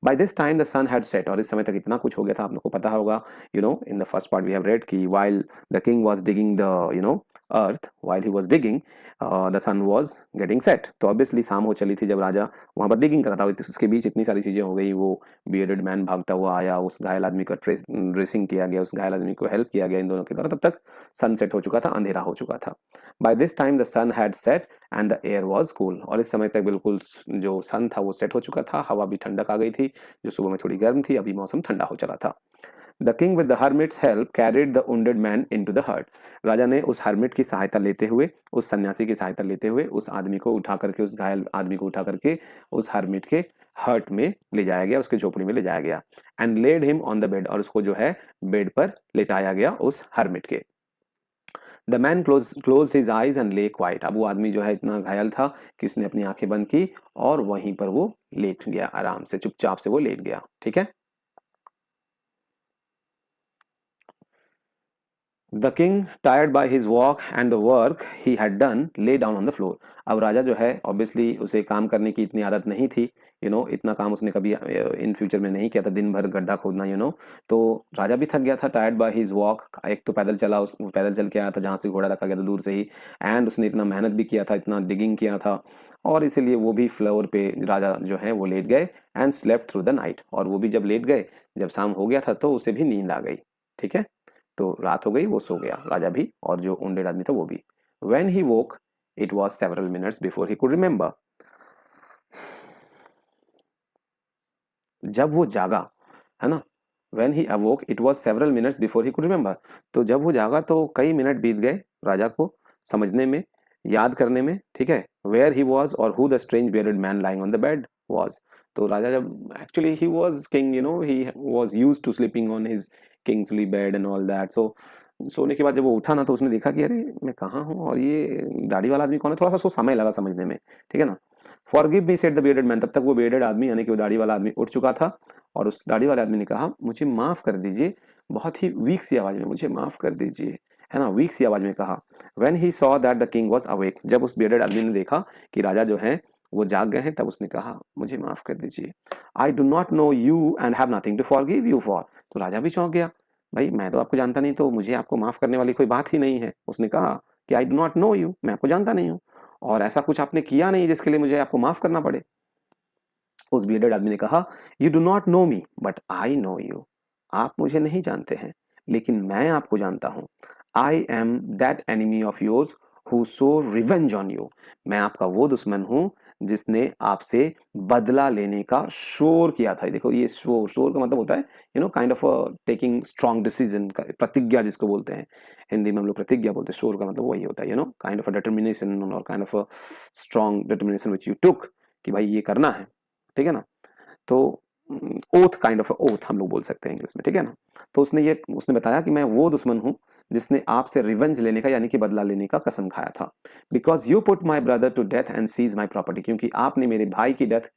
By this time the sun had set. और इस समय तक इतना कुछ हो गया था, आप लोग को पता होगा, in the first part we have read कि while the king was digging the earth, while he was digging, the sun was getting set. तो ऑब्वियसली शाम हो चली थी जब राजा वहां पर डिगिंग कर रहा था. इसके बीच इतनी सारी चीजें हो गई, वो बियर्डेड मैन भागता हुआ आया, उस घायल आदमी का ड्रेसिंग किया गया, उस घायल आदमी को हेल्प किया गया इन दोनों के द्वारा. तब तक सनसेट हो चुका था, अंधेरा हो चुका था. By this time the sun had set and the air was cool. और इस समय तक बिल्कुल जो सन था वो सेट हो चुका था, हवा भी ठंडक आ गई थी, जो सुबह में थोड़ी गर्म थी, अभी मौसम ठंडा हो चला था. The king with the hermit's help carried the wounded man into the hut. राजा ने उस हर्मिट की सहायता लेते हुए, उस सन्यासी की सहायता लेते हुए उस आदमी को उठा करके, उस घायल आदमी को उठा करके उस हर्मिट के हर्ट में ले जाया गया, उसके झोपड़ी में ले जाया गया. And laid him on the bed. और उसको जो है बेड पर लेटाया गया उस हर्मिट के. The man close his eyes and ले क्वाइट. अब वो आदमी जो है इतना घायल था कि उसने अपनी आंखें बंद की और वहीं पर वो लेट गया, आराम से चुपचाप से वो लेट गया. ठीक है. The king tired by his walk and the work he had done lay down on the floor. अब राजा जो है ऑब्वियसली उसे काम करने की इतनी आदत नहीं थी, इतना काम उसने कभी इन फ्यूचर में नहीं किया था, दिन भर गड्ढा खोदना, तो राजा भी थक गया था, टायर्ड बाय हिज वॉक। एक तो पैदल चला, उस पैदल चल के आया था जहाँ से घोड़ा रखा गया था दूर से ही, एंड उसने इतना मेहनत भी किया था, इतना डिगिंग किया था, और इसीलिए वो भी फ्लोर पे राजा जो है वो लेट गए and slept through the night. और वो भी जब लेट गए, जब शाम हो गया था तो उसे भी नींद आ गई। ठीक है, तो रात हो गई, वो सो गया, राजा भी और जो वुंडेड आदमी था वो भी। When he woke, it was several minutes before he could remember. जब वो जागा, है ना, When he awoke, it was several minutes before he could remember. तो जब वो जागा तो कई मिनट बीत गए राजा को समझने में, याद करने में, ठीक है, Where he was or who the strange bearded man lying on the bed was. तो राजा जब actually he was king, he was used to sleeping on his kingly bed and all that. So सोने के बाद जब वो उठा ना तो उसने देखा कि अरे मैं कहाँ हूँ और ये दाढ़ी वाला आदमी कौन है, थोड़ा सा उसको समय लगा समझने में, ठीक है ना। Forgive me said the bearded man, तब तक वो बियर्डेड आदमी यानी कि वो दाढ़ी वाला आदमी उठ चुका था, और उस दाढ़ी वाले आदमी ने कहा मुझे माफ कर दीजिए, बहुत ही वीक सी आवाज में, मुझे माफ कर दीजिए, है ना, वीक सी आवाज में कहा। When he saw that the king was awake, जब उस बियर्डेड आदमी ने देखा कि राजा जो है वो जाग गए हैं, तब उसने कहा मुझे माफ कर दीजिए। I do not know you and have nothing to forgive you for. तो राजा भी चौंक गया, भाई मैं तो आपको जानता नहीं, तो मुझे आपको माफ करने वाली कोई बात ही नहीं है। उसने कहा कि आई डू नॉट नो यू, मैं आपको जानता नहीं हूँ, और ऐसा कुछ आपने किया नहीं जिसके लिए मुझे आपको माफ करना पड़े। उस बियर्डेड आदमी ने कहा you do not no me but I know you, आप मुझे नहीं जानते हैं लेकिन मैं आपको जानता हूं। I am that enemy of yours who so revenge on you, मैं आपका वो दुश्मन हूं जिसने आपसे बदला लेने का शोर किया था। देखो ये शोर का मतलब होता है kind of taking strong decision, प्रतिज्ञा जिसको बोलते हैं, हिंदी में हम लोग प्रतिज्ञा बोलते हैं, शोर का मतलब वही होता है काइंड ऑफ अ डिटर्मिनेशन और kind of a strong determination which you took, कि भाई ये करना है, ठीक है ना। तो ओथ, काइंड ऑफ ओथ हम लोग बोल सकते हैं इंग्लिश में, ठीक है ना। तो उसने बताया कि मैं वो दुश्मन हूं जिसने आपसे रिवेंज लेने का यानी कि बदला लेने का कसम खाया था। Because you put my brother to death and seize my property, क्योंकि आपने मेरे भाई की डेथ,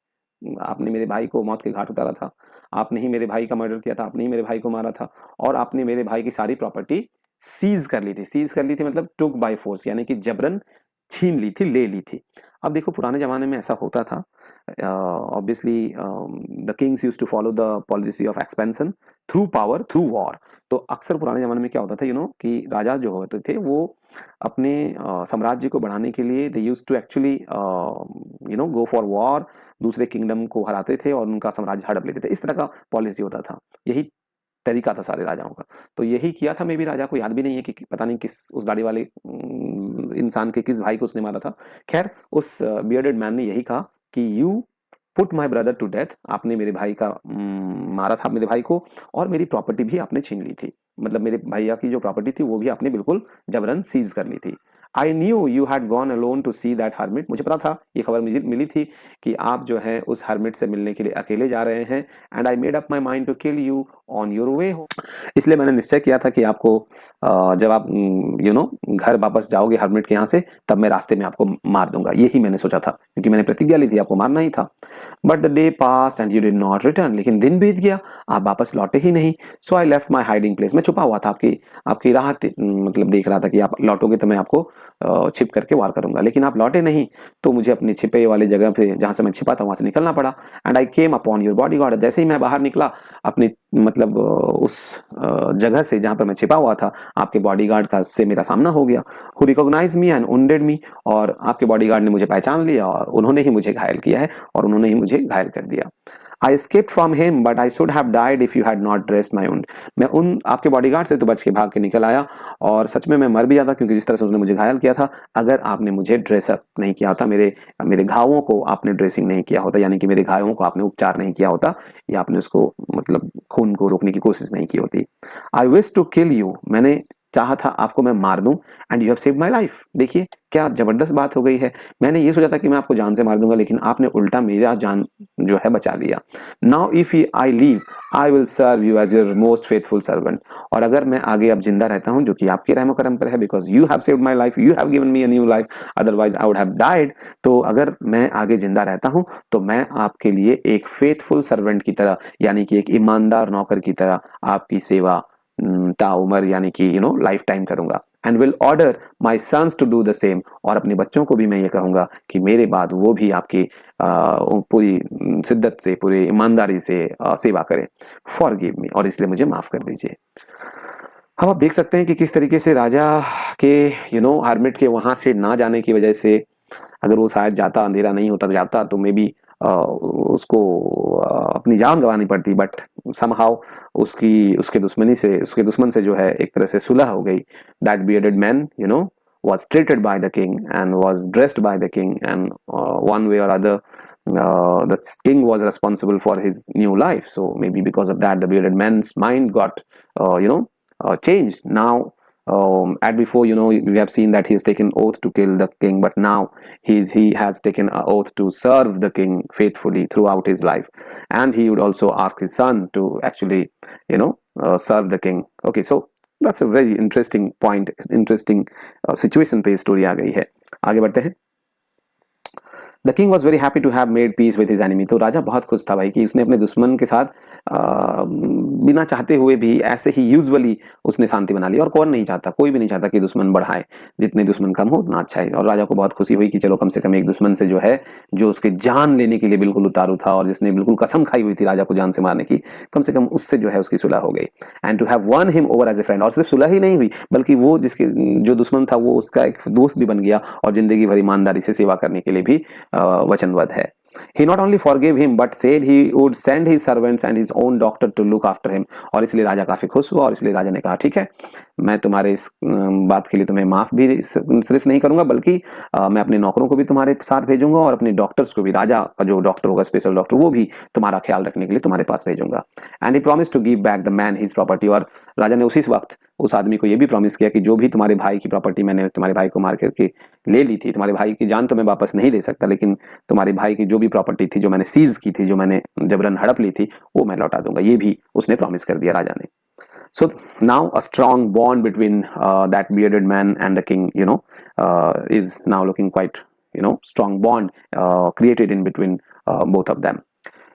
आपने मेरे भाई को मौत के घाट उतारा था, आपने ही मेरे भाई का मर्डर किया था, आपने ही मेरे भाई को मारा था, और आपने मेरे भाई की सारी प्रॉपर्टी सीज कर ली थी। सीज कर ली थी मतलब टुक बाय फोर्स, यानी कि जबरन छीन ली थी, ले ली थी। अब देखो पुराने जमाने में ऐसा होता था, obviously the kings used to follow the policy of expansion through power through war. तो अक्सर पुराने जमाने में क्या होता था कि राजा जो होते थे वो अपने साम्राज्य को बढ़ाने के लिए they used to actually go for war, दूसरे किंगडम को हराते थे और उनका साम्राज्य हड़प लेते थे, इस तरह का पॉलिसी होता था, यही तरीका था सारे राजाओं का। तो यही किया था, मे भी राजा को याद भी नहीं है कि पता नहीं किस उस दाढ़ी वाले इंसान के किस भाई को उसने मारा था। खैर उस बियर्डेड मैन ने यही कहा कि you put my brother to death, आपने मेरे भाई का मारा था मेरे भाई को, और मेरी प्रॉपर्टी भी आपने छीन ली थी, मतलब मेरे भैया की जो प्रॉपर्टी थी वो भी आपने बिल्कुल जबरन सीज कर ली थी। I knew you had gone alone to see that hermit, मुझे पता था, ये खबर मुझे मिली थी कि आप जो है उस हर्मिट से मिलने के लिए अकेले जा रहे हैं। And I made up my mind to kill you on your way हो, इसलिए मैंने निश्चय किया था कि आपको जब आप घर वापस जाओगे हर्मिट के यहाँ से, तब मैं रास्ते में आपको मार दूंगा, यही मैंने सोचा था, क्योंकि मैंने प्रतिज्ञा ली थी आपको मारना ही था। But the day passed and you did not return, लेकिन दिन बीत गया, आप वापस लौटे ही नहीं। So I left my hiding place, मैं छुपा हुआ था, आपकी राह मतलब देख रहा था कि आप लौटोगे तो मैं आपको छिप करके वार करूंगा, लेकिन आप लौटे नहीं, तो मुझे अपनी छिपे वाली जगह पे जहां से मैं छिपा था वहां से निकलना पड़ा। And I came upon your body guard, जैसे ही मैं बाहर निकला अपनी मतलब उस जगह से जहां पर मैं छिपा हुआ था, आपके बॉडीगार्ड का से मेरा सामना हो गया। Who recognise me and wounded me, और आपके बॉडीगार्ड ने मुझे पहचान लिया और उन्होंने ही मुझे घायल किया है और उन्होंने ही मुझे घायल कर दिया। आई escaped from him but I should have died if you had not dressed my wound, मैं उन आपके बॉडीगार्ड से तो बच के भाग के निकल आया, और सच में मैं मर भी जाता, क्योंकि जिस तरह से उसने मुझे घायल किया था, अगर आपने मुझे ड्रेसअप नहीं किया होता, मेरे घावों को आपने ड्रेसिंग नहीं किया होता, यानी कि मेरे घावों को आपने उपचार नहीं किया होता, या आपने उसको मतलब खून को रोकने की कोशिश नहीं की होती। I wish to kill you, मैंने चाहा था आपको मैं मार दूं, and you have saved my life. देखिए क्या जबरदस्त बात हो गई है, मैंने ये सोचा था कि मैं आपको जान से मार दूंगा, लेकिन आपने उल्टा मेरा जान जो है बचा लिया। Now if I live I will serve you as your most faithful servant, और अगर मैं आगे अब जिंदा रहता हूं, जो कि आपके रहमो करम पर है, because you have saved my life, you have given me a new life, otherwise I would have died, तो अगर मैं आगे जिंदा रहता हूं तो मैं आपके लिए एक फेथफुल सर्वेंट की तरह, यानी कि एक ईमानदार नौकर की तरह आपकी सेवा ताउमर यानी कि लाइफ टाइम करूंगा। And will order my sons to do the same, और अपने बच्चों को भी मैं ये कहूंगा कि मेरे बाद वो भी आपकी पूरी शिद्दत से, पूरी ईमानदारी से सेवा करें। फॉरगिव मी, और इसलिए मुझे माफ कर दीजिए। अब आप देख सकते हैं कि किस तरीके से राजा के हर्मिट के वहां से ना जाने की वजह से, अगर वो शायद जाता, अंधेरा नहीं होता जाता, तो मे बी उसको अपनी जान गंवानी पड़ती, बट समहाउ उसके दुश्मन से जो है एक तरह से सुलह हो गई। That bearded man was treated by the king and was dressed by the king, and one way or other the king was responsible for his new life. So maybe because of that the bearded man's mind got changed. Now at before we have seen that he has taken oath to kill the king, but now he has taken an oath to serve the king faithfully throughout his life, and he would also ask his son to actually serve the king. Okay, so that's a very interesting point, interesting situation पे story आ गई है। आगे बढ़ते हैं। The king was very happy to have made peace with his enemy. तो राजा बहुत खुश था भाई कि उसने अपने दुश्मन के साथ बिना चाहते हुए भी ऐसे ही यूजुअली उसने शांति बना ली। और कौन नहीं चाहता, कोई भी नहीं चाहता कि दुश्मन बढ़ाए, जितने दुश्मन कम हो उतना अच्छा है। और राजा को बहुत खुशी हुई कि चलो कम से कम एक दुश्मन से जो है, जो उसके जान लेने के लिए बिल्कुल उतारू था और जिसने बिल्कुल कसम खाई हुई थी राजा को जान से मारने की, कम से कम उससे जो है उसकी सुलह हो गई। And to have won him over as a friend, और सिर्फ सुलह ही नहीं हुई बल्कि वो जो दुश्मन था वो उसका एक दोस्त भी बन गया और जिंदगी भर ईमानदारी से सेवा करने के लिए भी वचनबद्ध है। He not only forgave him but said he would send his servants and his own doctor to look after him. और इसलिए राजा काफी खुश हुआ और इसलिए राजा ने कहा ठीक है, मैं तुम्हारे इस बात के लिए तुम्हें माफ भी सिर्फ नहीं करूंगा बल्कि मैं अपने नौकरों को भी तुम्हारे साथ भेजूंगा और अपने डॉक्टर्स को भी, राजा का जो डॉक्टर होगा स्पेशल डॉक्टर, वो भी तुम्हारा ख्याल रखने के लिए तुम्हारे पास भेजूंगा। And he promise to give back the man his property, और राजा ने उसी वक्त उस आदमी को ये भी प्रॉमिस किया कि जो भी तुम्हारे भाई की प्रॉपर्टी मैंने तुम्हारे भाई को मार करके ले ली थी, तुम्हारे भाई की जान तो मैं वापस नहीं दे सकता, लेकिन तुम्हारे भाई की जो भी प्रॉपर्टी थी, जो मैंने सीज की थी, जो मैंने जबरन हड़प ली थी, वो मैं लौटा दूंगा। ये भी उसने प्रॉमिस कर दिया राजा ने। So now a strong bond between that bearded man and the king is now looking quite strong bond created in between both of them.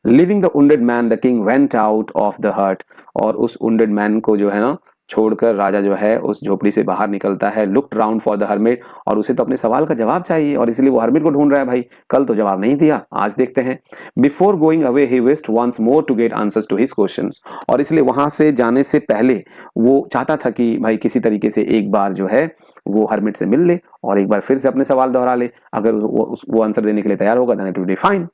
Leaving the wounded man, the king went out of the hut, और उस wounded man को जो है ना छोड़कर राजा जो है उस झोपड़ी से बाहर निकलता है। Looked round for the hermit, और उसे तो अपने सवाल का जवाब चाहिए और इसलिए वो हर्मिट को ढूंढ रहा है। भाई कल तो जवाब नहीं दिया, आज देखते हैं। Before going away he wished once more to get answers to his questions, और इसलिए वहां से जाने से पहले वो चाहता था कि भाई किसी तरीके से एक बार जो है वो हर्मिट से मिल ले और एक बार फिर से अपने सवाल दोहरा ले। अगर वो आंसर देने के लिए तैयार होगा then it will be fine.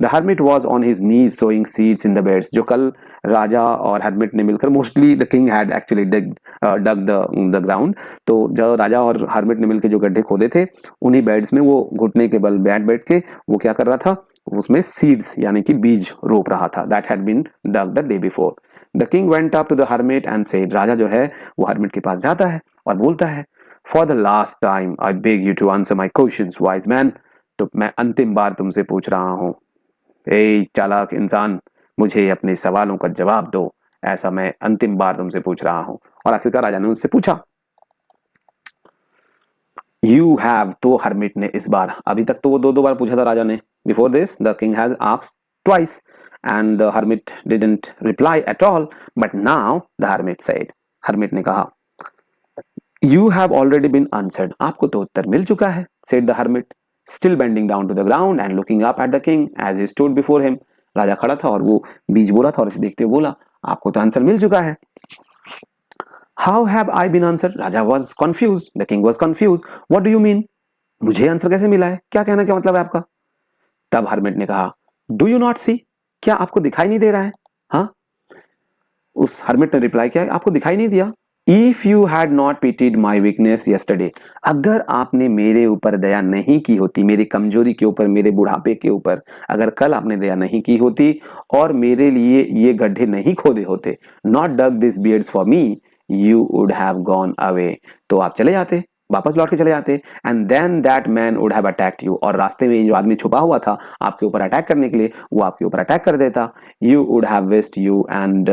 The hermit was on his knees sowing seeds in the beds, जो कल राजा और हर्मिट ने मिलकर, mostly the king had actually dug the ground, तो जो राजा और हर्मिट ने मिलकर जो गड्ढे खोदे थे उन्हीं बेड्स में वो घुटने के बल बैठ के वो क्या कर रहा था, उसमें सीड्स यानी कि बीज रोप रहा था। That had been dug the day before. The king went up to the hermit and said, राजा जो है वो हर्मिट के पास जाता है और बोलता है, For the last time I beg you to answer my questions, wise man. तो मैं अंतिम बार तुमसे पूछ रहा हूँ, ए चालाक इंसान, मुझे अपने सवालों का जवाब दो, ऐसा मैं अंतिम बार तुमसे पूछ रहा हूँ। और आखिरकार राजा ने उससे पूछा, You have, तो हर्मिट ने इस बार, अभी तक तो वो दो बार पूछा था राजा ने। Before this the king has asked twice and the hermit didn't reply at all, but now the hermit said, hermit ने कहा, You have already been answered, आपको तो उत्तर मिल चुका है, said the hermit, still bending down to the ground and looking up at the king as he stood before him. राजा खड़ा था और वो बीज बोला था और इसे देखते हुए बोला, आपको तो आंसर मिल चुका है। How have I been answered? Raja was confused, the king was confused. What do you mean? मुझे आंसर कैसे मिला है, क्या कहना, क्या मतलब है आपका? तब हर्मिट ने कहा, Do you not see? क्या आपको दिखाई नहीं दे रहा है? हाँ, उस हर्मिट ने रिप्लाई किया, आपको दिखाई नहीं दिया? If you had not pitied my weakness yesterday, अगर आपने मेरे ऊपर दया नहीं की होती, मेरी कमजोरी के ऊपर, मेरे बुढ़ापे के ऊपर, अगर कल आपने दया नहीं की होती और मेरे लिए ये गड्ढे नहीं खोदे होते, not dug these beards for me, you would have gone away, तो आप चले जाते, वापस लौट के चले जाते, and then that man would have attacked you, और रास्ते में जो आदमी छुपा हुआ था आपके ऊपर अटैक करने के लिए, वो आपके ऊपर अटैक कर देता. You would have wished you and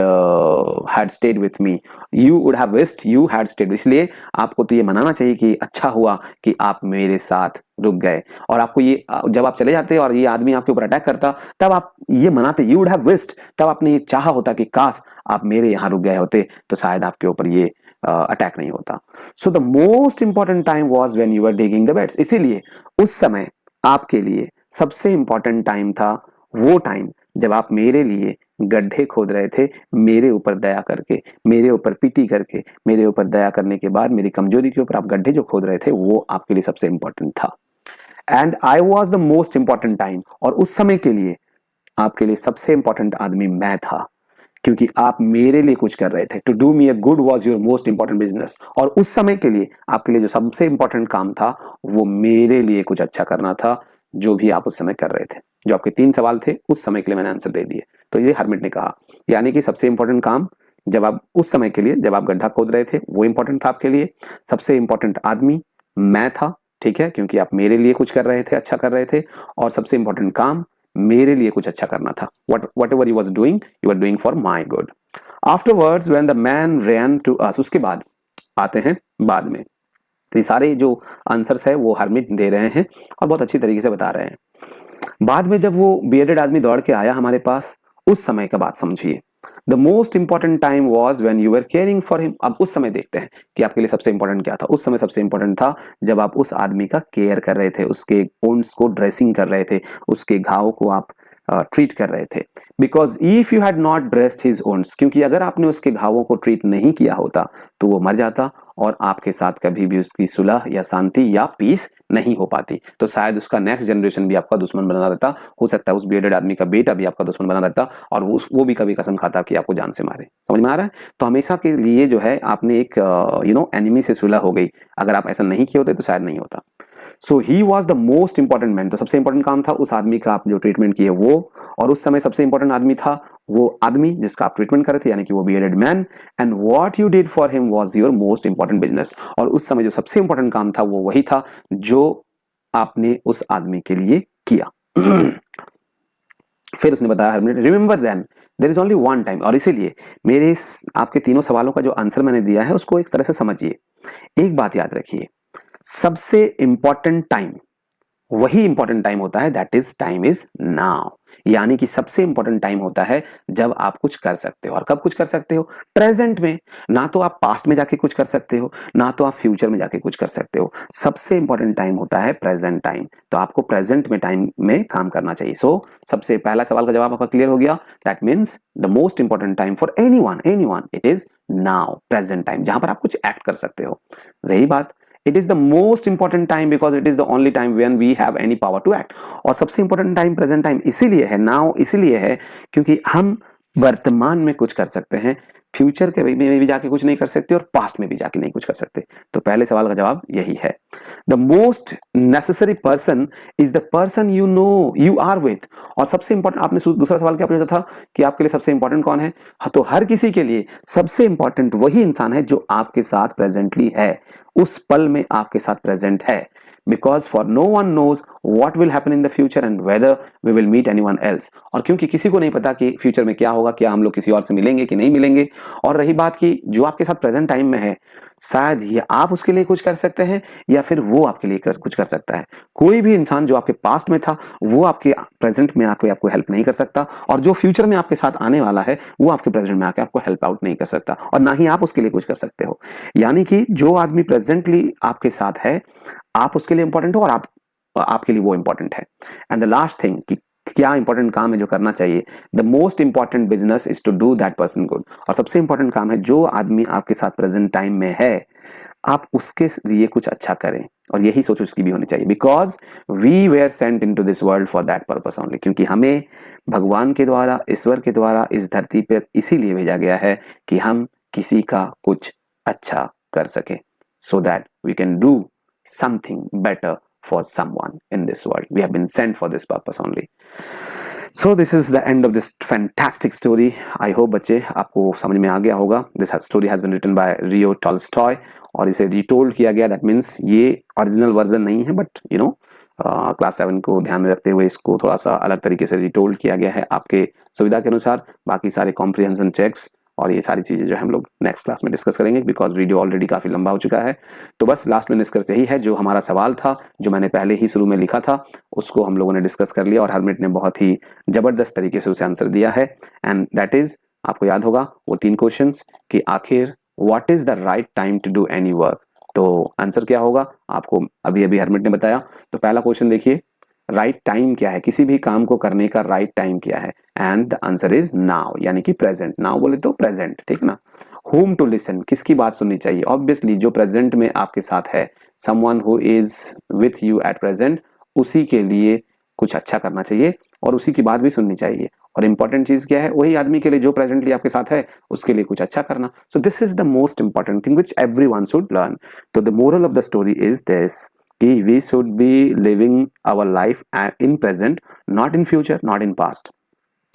had stayed with me. You would have wished you had state, इसलिए आपको तो ये मनाना चाहिए कि अच्छा हुआ कि आप मेरे साथ रुक गए. और आपको ये जब आप चले जाते और ये आदमी आपके ऊपर अटैक करता, तब आप ये मनाते, यू वुड हैव विस्ड, तब आपने ये चाहा होता कि काश आप मेरे यहाँ रुक गए होते तो शायद आपके ऊपर ये अटैक नहीं होता. So the most important time was when you are digging the beds. इसीलिए उस समय आपके लिए सबसे इंपॉर्टेंट टाइम था वो टाइम जब आप मेरे लिए गड्ढे खोद रहे थे, मेरे ऊपर दया करके, मेरे ऊपर पीटी करके, मेरे ऊपर दया करने के बाद मेरी कमजोरी के ऊपर आप गड्ढे जो खोद रहे थे, वो आपके लिए सबसे इंपॉर्टेंट था. And I was the most important time, और उस समय के लिए आपके लिए सबसे इंपॉर्टेंट आदमी मैं था, क्योंकि आप मेरे लिए कुछ कर रहे थे. To do me a good was your most important business. और उस समय के लिए आपके लिए जो सबसे इंपॉर्टेंट काम था वो मेरे लिए कुछ अच्छा करना था, जो भी आप उस समय कर रहे थे. जो आपके 3 सवाल थे उस समय के लिए मैंने आंसर दे दिए. तो ये हर्मिट ने कहा, यानी कि सबसे इंपॉर्टेंट काम जब आप उस समय के लिए जब आप गड्ढा खोद रहे थे वो इंपॉर्टेंट था आपके लिए. सबसे इंपॉर्टेंट आदमी मैं था, ठीक है, क्योंकि आप मेरे लिए कुछ कर रहे थे, अच्छा कर रहे थे. और सबसे इंपॉर्टेंट काम मेरे लिए कुछ अच्छा करना था. whatever you was doing, you were doing for my good. Afterwards, when the man ran to us, उसके बाद आते हैं बाद में. तो ये सारे जो आंसर्स है वो हर्मिट दे रहे हैं और बहुत अच्छी तरीके से बता रहे हैं. बाद में जब वो बियर्डेड आदमी दौड़ के आया हमारे पास, उस समय का बात समझिए. The most important time was when you were caring for him. अब उस समय देखते हैं कि आपके लिए सबसे इंपॉर्टेंट क्या था. उस समय सबसे इंपॉर्टेंट था जब आप उस आदमी का केयर कर रहे थे, उसके वुंड्स को ड्रेसिंग कर रहे थे, उसके घाव को आप ट्रीट कर रहे थे. Because if you had not dressed his wounds, क्योंकि अगर आपने उसके घावों को ट्रीट नहीं किया होता तो वो मर जाता और आपके साथ कभी भी उसकी सुलह या शांति या पीस नहीं हो पाती. तो शायद उसका नेक्स्ट जनरेशन भी आपका दुश्मन बना रहता. हो सकता है उस बियर्डेड आदमी का बेटा भी आपका दुश्मन बना रहता और वो भी कभी कसम खाता कि आपको जान से मारे. समझ में आ रहा है? तो हमेशा के लिए जो है आपने एक एनिमी से सुलह हो गई. अगर आप ऐसा नहीं किए होते तो शायद नहीं होता. So he was the most important man. तो सबसे इंपॉर्टेंट काम था उस आदमी का आप जो ट्रीटमेंट किए वो. और उस समय सबसे इंपॉर्टेंट आदमी था वो आदमी जिसका आप ट्रीटमेंट कर रहे थे, यानी कि वो bearded man. And what you did for him was your most important business. और उस समय जो सबसे इंपॉर्टेंट काम था वो वही था जो आपने उस आदमी के लिए किया. फिर उसने बताया, remember then there is only one time. और इसीलिए मेरे आपके तीनों सवालों का जो आंसर मैंने दिया है उसको एक तरह से समझिए. एक बात याद रखिए, सबसे इंपॉर्टेंट टाइम वही इंपॉर्टेंट टाइम होता है, that is time is now. यानी कि सबसे इंपॉर्टेंट टाइम होता है जब आप कुछ कर सकते हो. और कब कुछ कर सकते हो? प्रेजेंट में. ना तो आप पास्ट में जाके कुछ कर सकते हो, ना तो आप फ्यूचर में जाके कुछ कर सकते हो. सबसे इंपॉर्टेंट टाइम होता है प्रेजेंट टाइम. तो आपको प्रेजेंट में टाइम में काम करना चाहिए. सो सबसे पहला सवाल का जवाब आपका क्लियर हो गया. That means the most important time for anyone it is now, present time, जहां पर आप कुछ एक्ट कर सकते हो. रही बात, it is the most important time because it is the only time when we have any power to act. और सबसे important time present time इसीलिए है, now इसीलिए है क्योंकि हम वर्तमान में कुछ कर सकते हैं, फ्यूचर के में भी जाके कुछ नहीं कर सकते और पास्ट में भी जाके नहीं कुछ कर सकते. तो पहले सवाल का जवाब यही है. The most necessary person is the person you know you are with. और सबसे इंपॉर्टेंट, आपने दूसरा सवाल क्या पूछा था कि आपके लिए सबसे इंपॉर्टेंट कौन है? तो हर किसी के लिए सबसे इंपॉर्टेंट वही इंसान है जो आपके साथ प्रेजेंटली है, उस पल में आपके साथ प्रेजेंट है. Because for no one knows what will happen in the future and whether we will meet anyone else. और क्योंकि किसी को नहीं पता कि फ्यूचर में क्या होगा, क्या हम लोग किसी और से मिलेंगे कि नहीं मिलेंगे. और रही बात कि जो आपके साथ प्रेजेंट टाइम में है, शायद ये आप उसके लिए कुछ कर सकते हैं या फिर वो आपके लिए कुछ कर सकता है. कोई भी इंसान जो आपके पास्ट में था वो आपके प्रेजेंट में आके आपको हेल्प नहीं कर सकता, और जो फ्यूचर में आपके साथ आने वाला है वो आपके प्रेजेंट में आके आपको हेल्प आउट नहीं कर सकता, और ना ही आप उसके लिए कुछ कर सकते हो. यानी कि जो आदमी प्रेजेंटली आपके साथ है, आप उसके लिए इंपॉर्टेंट हो और आपके लिए वो इंपॉर्टेंट है. एंड द लास्ट थिंग कि क्या इंपॉर्टेंट काम है जो करना चाहिए, the most important business is to do that person good. और सबसे इंपॉर्टेंट काम है जो आदमी आपके साथ प्रेजेंट टाइम में है, आप उसके लिए कुछ अच्छा करें. और यही सोच उसकी भी होनी चाहिए. Because we were sent into this world for that purpose only. क्योंकि हमें भगवान के द्वारा, ईश्वर के द्वारा इस धरती पर इसीलिए भेजा गया है कि हम किसी का कुछ अच्छा कर सके, so that we can do something better for someone in this world. We have been sent for this purpose only. So this is the end of this fantastic story. I hope बच्चे आपको समझ में आ गया होगा. This story has been written by Leo Tolstoy और इसे retold किया गया. दैट मीन्स ये ओरिजिनल वर्जन नहीं है, बट यू नो क्लास 7 को ध्यान में रखते हुए इसको थोड़ा सा अलग तरीके से रिटोल्ड किया गया है आपके सुविधा के अनुसार. बाकी सारे कॉम्प्रिहेंशन चेक्स और ये सारी चीज़ें जो हम लोग नेक्स्ट क्लास में डिस्कस करेंगे, बिकॉज वीडियो ऑलरेडी काफ़ी लंबा हो चुका है. तो बस लास्ट में निष्कर्ष यही है, जो हमारा सवाल था, जो मैंने पहले ही शुरू में लिखा था, उसको हम लोगों ने डिस्कस कर लिया और हरमिट ने बहुत ही ज़बरदस्त तरीके से उसे आंसर दिया है. एंड दैट इज़, आपको याद होगा वो 3 क्वेश्चंस कि आखिर what is the right time to do any work. तो आंसर क्या होगा आपको अभी अभी हरमिट ने बताया. तो पहला क्वेश्चन देखिए, राइट टाइम क्या है, किसी भी काम को करने का राइट टाइम क्या है. And the answer is now, यानी कि प्रेजेंट. नाउ बोले तो प्रेजेंट, ठीक ना. whom टू लिसन, किसकी बात सुननी चाहिए. ऑब्वियसली जो प्रेजेंट में आपके साथ है, someone who is with you at present, उसी के लिए कुछ अच्छा करना चाहिए और उसी की बात भी सुननी चाहिए. और इंपॉर्टेंट चीज क्या है, वही आदमी के लिए जो प्रेजेंटली आपके साथ है उसके लिए कुछ अच्छा करना. So this is the most important thing which everyone should learn. तो the moral of the story is this कि we should be living our life in present, not in future, not in past.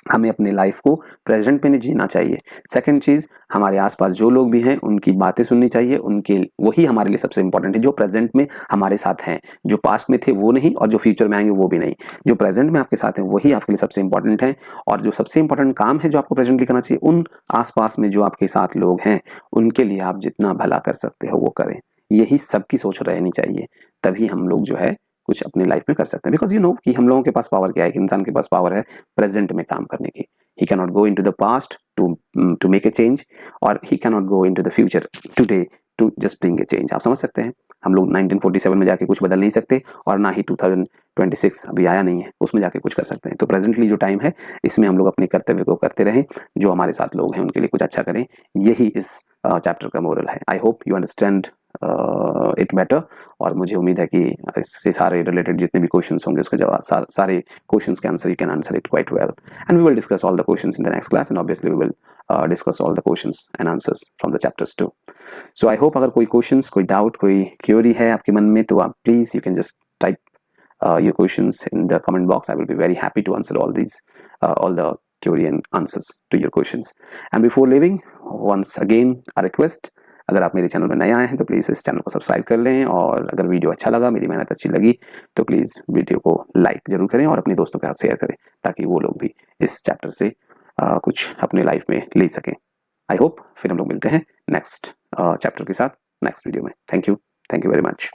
हमें अपने life को present में नहीं जीना चाहिए. Second चीज, हमारे आसपास जो लोग भी हैं उनकी बातें सुननी चाहिए, उनके वही हमारे लिए सबसे इंपॉर्टेंट है, जो प्रेजेंट में हमारे साथ हैं. जो पास्ट में थे वो नहीं, और जो फ्यूचर में आएंगे वो भी नहीं. जो प्रेजेंट में आपके साथ हैं वही आपके लिए सबसे इंपॉर्टेंट है. और जो सबसे इंपॉर्टेंट काम है जो आपको प्रेजेंटली करना चाहिए, उन आसपास में जो आपके साथ लोग हैं उनके लिए आप जितना भला कर सकते हो वो करें. यही सबकी सोच रहनी चाहिए. तभी हम लोग जो है कुछ अपनी लाइफ में कर सकते हैं. बिकॉज यू नो कि हम लोगों के पास पावर क्या है, कि इंसान के पास पावर है प्रेजेंट में काम करने की. He can not go into the past to make a change, और he can not go into the future today to just bring a change. आप समझ सकते हैं, हम लोग 1947 में जाके कुछ बदल नहीं सकते, और ना ही 2026 अभी आया नहीं है उसमें जाके कुछ कर सकते हैं. तो प्रेजेंटली जो टाइम है इसमें हम लोग अपने कर्तव्य को करते रहें, जो हमारे साथ लोग हैं उनके लिए कुछ अच्छा करें. यही इस चैप्टर का मोरल है. I hope you understand it better. और मुझे उम्मीद है कि इससे सारे रिलेटेड जितने भी क्वेश्चंस होंगे उसके जवाब, सारे क्वेश्चंस के answer you can answer it quite well. And we will discuss all the questions in the next class, and obviously we will discuss all the questions and answers from the chapters too. So I hope अगर कोई questions, कोई doubt, कोई query है आपके मन में, तो आप please you can just type your questions in the comment box. I will be very happy to answer all the query and answers to your questions. And before leaving, once again a request, अगर आप मेरे channel में नए आए हैं तो please इस channel को सब्सक्राइब कर लें, और अगर वीडियो अच्छा लगा, मेरी मेहनत अच्छी लगी, तो प्लीज़ वीडियो को लाइक जरूर करें और अपने दोस्तों के साथ शेयर करें, ताकि वो लोग भी इस चैप्टर से कुछ अपने लाइफ में ले सकें. आई होप फिर हम लोग मिलते हैं नेक्स्ट चैप्टर के साथ नेक्स्ट वीडियो में. Thank you very much.